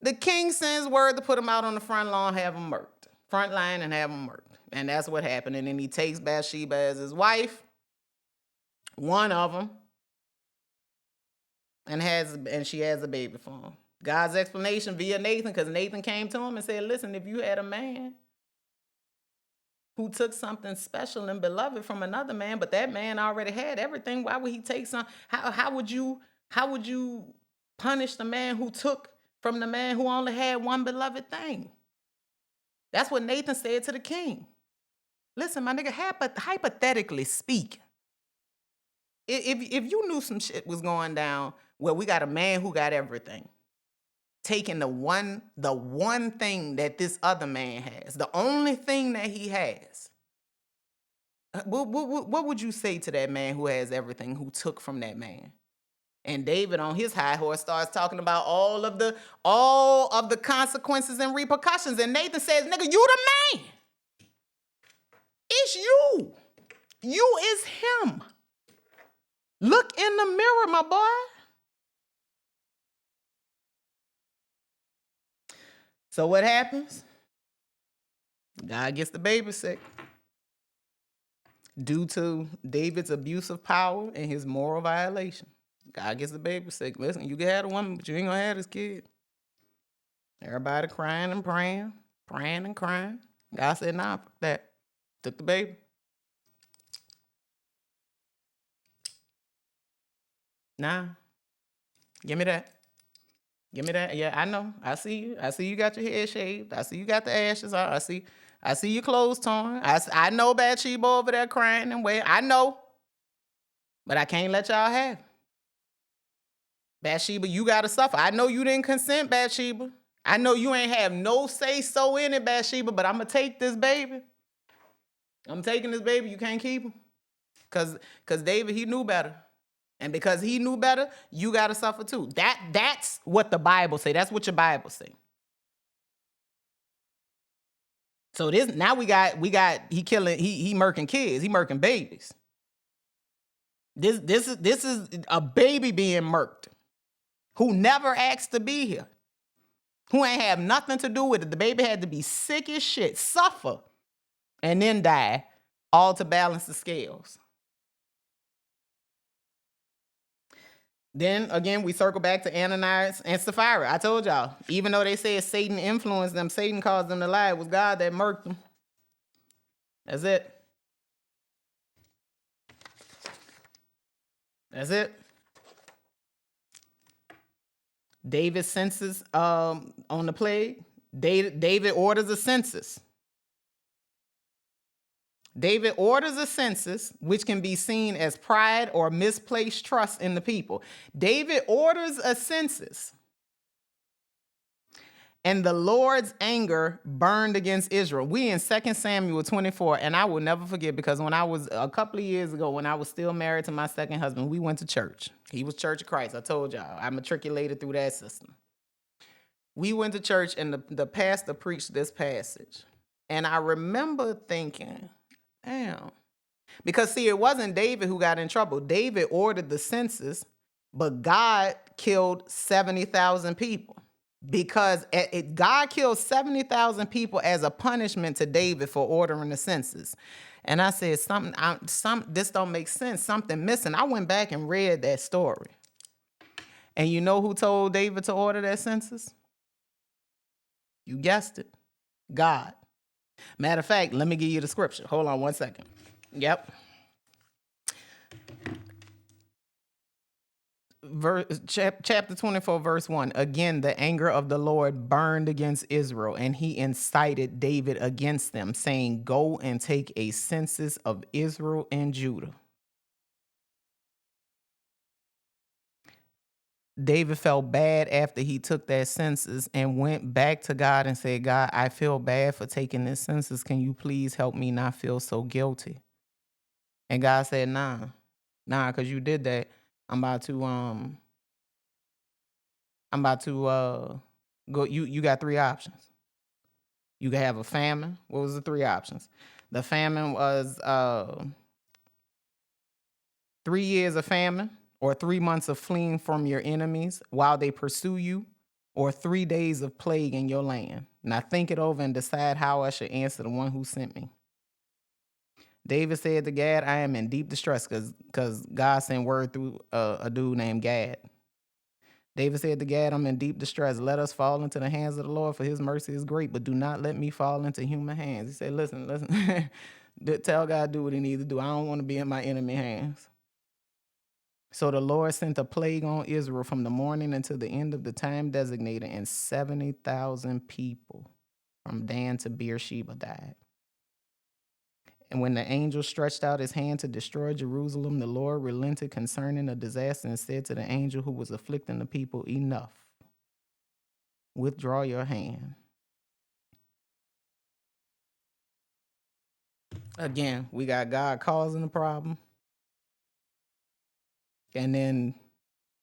The king sends word to put him out on the front lawn, have him murked. Front line and have him murked. And that's what happened. And then he takes Bathsheba as his wife, one of them, and she has a baby for him. God's explanation via Nathan, because Nathan came to him and said, listen, if you had a man who took something special and beloved from another man, but that man already had everything, why would he take some? How would you punish the man who took from the man who only had one beloved thing? That's what Nathan said to the king. Listen, my nigga, hypothetically speaking, if you knew some shit was going down where we got a man who got everything, taking the one thing that this other man has, the only thing that he has, what would you say to that man who has everything, who took from that man? And David on his high horse starts talking about all of the consequences and repercussions. And Nathan says, nigga, you the man. It's you. You is him. Look in the mirror, my boy. So what happens? God gets the baby sick due to David's abuse of power and his moral violation. God gets the baby sick. Listen, you can have a woman, but you ain't gonna have this kid. Everybody crying and praying and crying. God said, nah, fuck that. Took the baby. Nah. Give me that. Give me that. Yeah, I know. I see you. I see you got your head shaved. I see you got the ashes on. I see your clothes torn. I know Bathsheba over there crying and waiting. I know. But I can't let y'all have it. Bathsheba, you gotta suffer. I know you didn't consent, Bathsheba. I know you ain't have no say-so in it, Bathsheba, but I'm gonna take this baby. I'm taking this baby. You can't keep him. Because David, he knew better. And because he knew better, you gotta suffer too. That's what the Bible say. That's what your Bible say. So now he murking kids. He murking babies. This is a baby being murked who never asked to be here, who ain't have nothing to do with it. The baby had to be sick as shit, suffer, and then die, all to balance the scales. Then again, we circle back to Ananias and Sapphira. I told y'all, even though they said Satan influenced them, Satan caused them to lie. It was God that murked them. That's it. That's it. David census on the plague. David orders a census. David orders a census, which can be seen as pride or misplaced trust in the people. David orders a census. And the Lord's anger burned against Israel. We in 2 Samuel 24, and I will never forget, because when I was, a couple of years ago, when I was still married to my second husband, we went to church. He was Church of Christ. I told y'all, I matriculated through that system. We went to church, and the pastor preached this passage. And I remember thinking, damn. Because, see, it wasn't David who got in trouble. David ordered the census, but God killed 70,000 people. Because God killed 70,000 people as a punishment to David for ordering the census. And I said, this don't make sense. Something missing. I went back and read that story. And you know who told David to order that census? You guessed it. God. Matter of fact, let me give you the scripture. Hold on one second. Yep. Chapter 24, verse 1. Again, the anger of the Lord burned against Israel, and he incited David against them, saying, go and take a census of Israel and Judah. David felt bad after he took that census and went back to God and said, God, I feel bad for taking this census. Can you please help me not feel so guilty? And God said, nah, because you did that. I'm about to go. You got three options. You can have a famine. What was the three options? The famine was 3 years of famine, or 3 months of fleeing from your enemies while they pursue you, or 3 days of plague in your land. Now think it over and decide how I should answer the one who sent me. David said to Gad, I am in deep distress, because God sent word through a dude named Gad. David said to Gad, I'm in deep distress. Let us fall into the hands of the Lord, for his mercy is great, but do not let me fall into human hands. He said, listen, tell God do what he needs to do. I don't want to be in my enemy hands. So the Lord sent a plague on Israel from the morning until the end of the time designated, and 70,000 people from Dan to Beersheba died. And when the angel stretched out his hand to destroy Jerusalem, the Lord relented concerning the disaster and said to the angel who was afflicting the people, enough. Withdraw your hand. Again, we got God causing the problem and then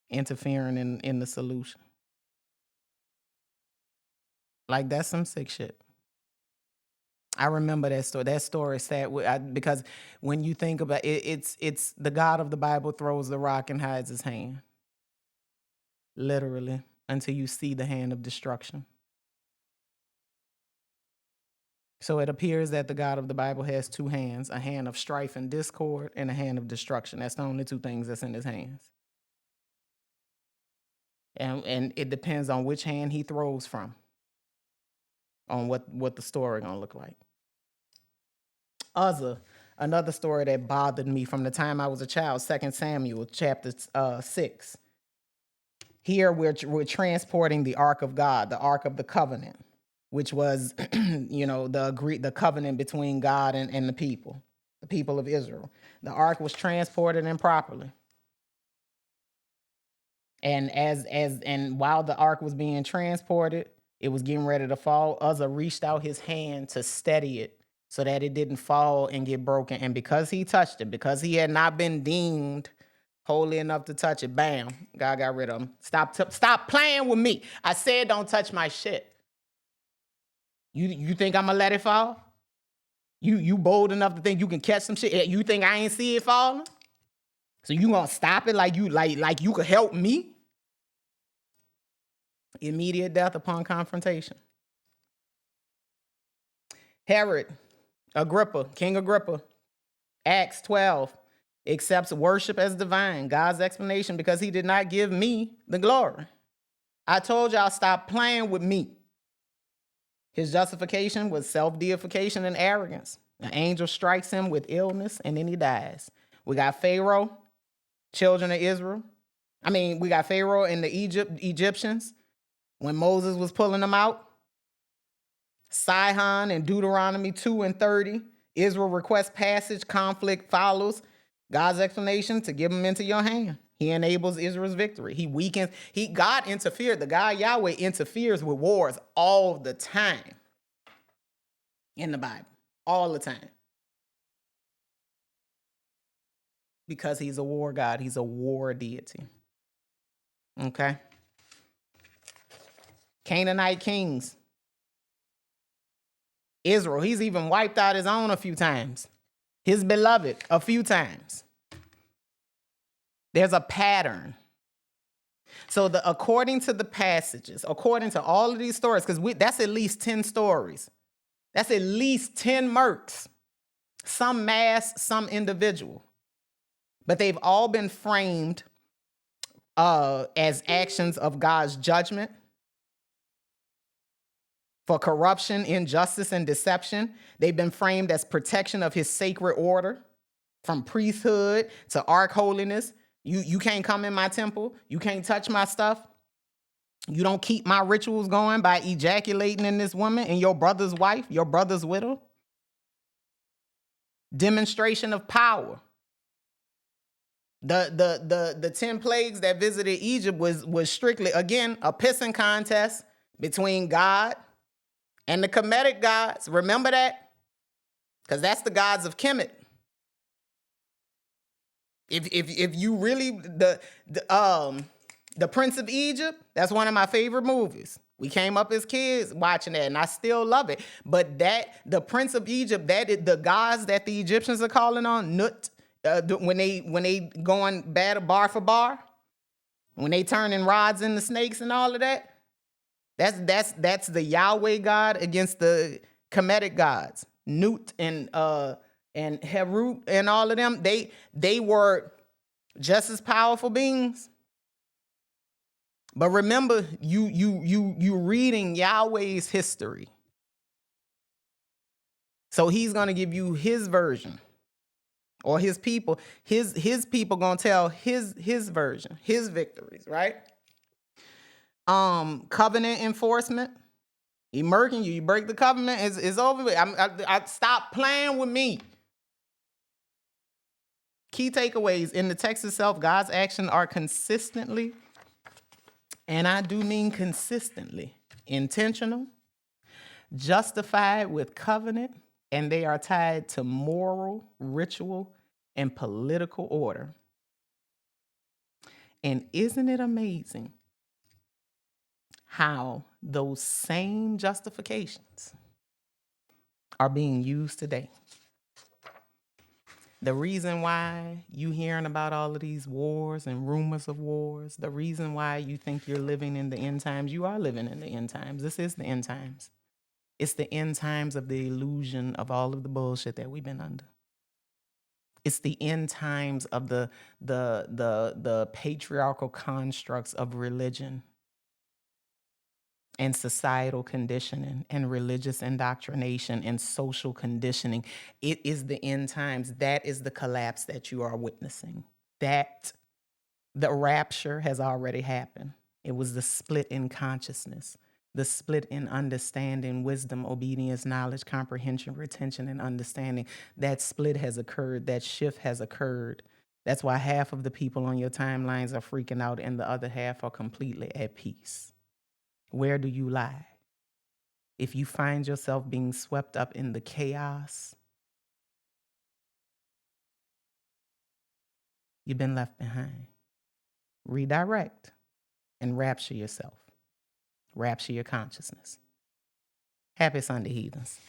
interfering in the solution. Like, that's some sick shit. I remember that story. That story is sad because when you think about it, it's the God of the Bible throws the rock and hides his hand. Literally, until you see the hand of destruction. So it appears that the God of the Bible has two hands, a hand of strife and discord and a hand of destruction. That's the only two things that's in his hands. And it depends on which hand he throws from, on what the story gonna look like. Uzzah, another story that bothered me from the time I was a child, 2 Samuel chapter 6. Here we're transporting the Ark of God, the Ark of the Covenant, which was, the covenant between God and the people of Israel. The Ark was transported improperly. And while the Ark was being transported, it was getting ready to fall. Uzzah reached out his hand to steady it so that it didn't fall and get broken. And because he touched it, because he had not been deemed holy enough to touch it, bam, God got rid of him. Stop playing with me. I said don't touch my shit. You think I'm gonna let it fall? You bold enough to think you can catch some shit? You think I ain't see it falling? So you gonna stop it like you could help me? Immediate death upon confrontation. Herod, King Agrippa, Acts 12, accepts worship as divine, God's explanation, because he did not give me the glory. I told y'all stop playing with me. His justification was self-deification and arrogance. An angel strikes him with illness and then he dies. We got Pharaoh. children of Israel. I mean, we got Pharaoh and the Egyptians when Moses was pulling them out. Sihon and Deuteronomy 2 and 30. Israel requests passage, conflict follows. God's explanation to give them into your hand. He enables Israel's victory. He weakens. God interfered. The God Yahweh interferes with wars all the time in the Bible. All the time. Because he's a war God. He's a war deity. Okay. Canaanite kings. Israel. He's even wiped out his own a few times. His beloved a few times. There's a pattern. So according to the passages, according to all of these stories, because that's at least 10 stories. That's at least 10 mercs. Some mass, some individual. But they've all been framed as actions of God's judgment for corruption, injustice, and deception. They've been framed as protection of his sacred order, from priesthood to ark holiness. You can't come in my temple. You can't touch my stuff. You don't keep my rituals going by ejaculating in this woman and your brother's wife, your brother's widow. Demonstration of power. The 10 plagues that visited Egypt was strictly, again, a pissing contest between God and the Kemetic gods. Remember that? Because that's the gods of Kemet. If you really the Prince of Egypt, that's one of my favorite movies. We came up as kids watching that, and I still love it. But the Prince of Egypt, that is the gods that the Egyptians are calling on, Nut, when they going battle bar for bar, when they turning rods into snakes and all of that. That's the Yahweh God against the Kemetic gods, Nut and Herut and all of them. They were just as powerful beings. But remember, you reading Yahweh's history. So he's gonna give you his version, or his people. His people gonna tell his version, his victories, right? Covenant enforcement. He murking you. You break the covenant, it's over with. I stop playing with me. Key takeaways in the text itself: God's actions are consistently, and I do mean consistently, intentional, justified with covenant, and they are tied to moral, ritual, and political order. And isn't it amazing how those same justifications are being used today? The reason why you hearing about all of these wars and rumors of wars, the reason why you think you're living in the end times, you are living in the end times. This is the end times. It's the end times of the illusion of all of the bullshit that we've been under. It's the end times of the patriarchal constructs of religion and societal conditioning and religious indoctrination and social conditioning. It is the end times. That is the collapse that you are witnessing. That the rapture has already happened. It was the split in consciousness, the split in understanding, wisdom, obedience, knowledge, comprehension, retention, and understanding. That split has occurred. That shift has occurred. That's why half of the people on your timelines are freaking out and the other half are completely at peace. Where do you lie? If you find yourself being swept up in the chaos, you've been left behind. Redirect and rapture yourself. Rapture your consciousness. Happy Sunday, heathens.